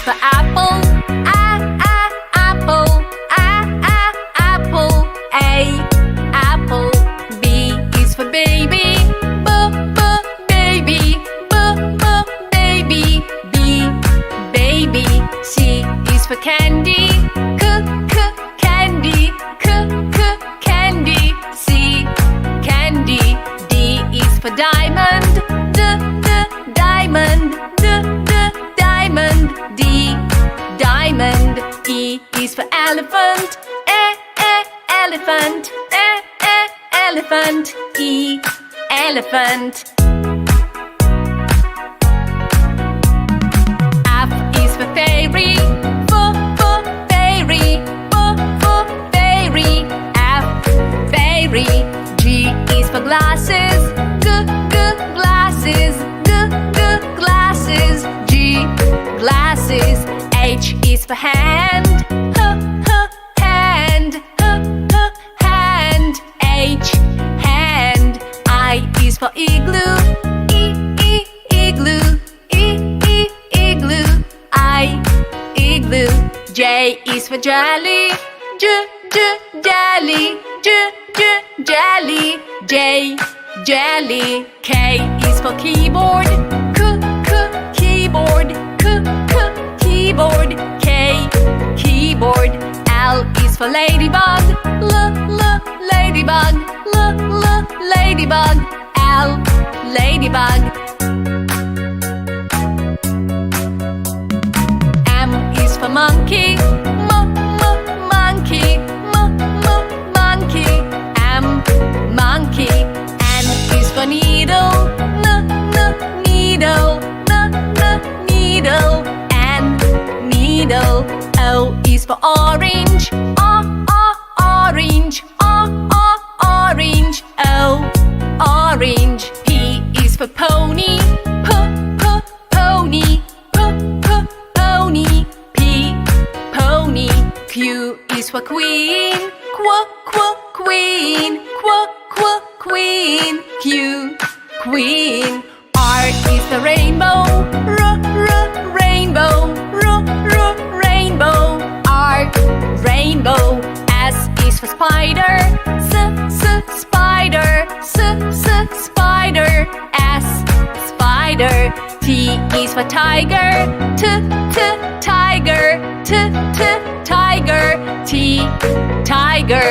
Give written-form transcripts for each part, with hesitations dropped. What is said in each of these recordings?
for apple. Apple. Apple. Apple. B is for baby. Baby. Baby. Baby. C is for candy. Candy. Candy. C candy. D is for diamond. Diamond. Diamond. D diamond. E is for elephant. Elephant. Elephant. E elephant. F is for fairy. Fairy. Fairy. F fairy. G is for glasses. Glasses. Glasses. G glasses. H is for hand. Hand. Hand. H hand. I is for igloo. Igloo. Igloo. I igloo. J is for jelly. Jelly. Jelly. J jelly. K is for keyboard. Keyboard. Keyboard. K keyboard. L is for ladybug. Ladybug. Ladybug. L ladybug. M is for monkey. Monkey. Monkey. M monkey. N is for needle. Needle. Needle. N needle. O is for orange. Orange. Orange. O orange. P is for pony. Pony. Pony. P pony. Q is for queen. Queen. Queen. Q queen. R is the rainbow. Rainbow. Rainbow. R rainbow. S is for spider. Spider. Spider. S spider. T is for tiger. Tiger. Tiger. T tiger.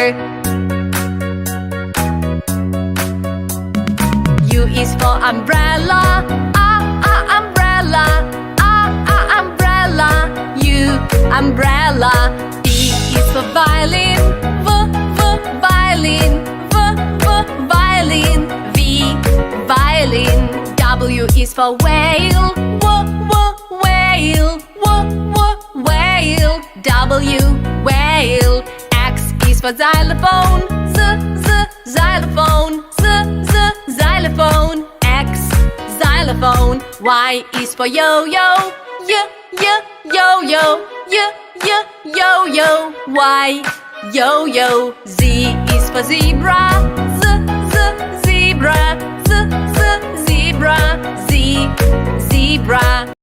U is for umbrella. Umbrella. Umbrella. U umbrella. V is for violin. Violin. Violin. V violin. W is for whale. Whale. Whale. W whale. X is for xylophone. Xylophone. Xylophone. X xylophone. Y is for yo-yo. Yo-yo. Yo-yo. Y yo-yo. Z is for zebra. Zebra. Zebra. Z zebra.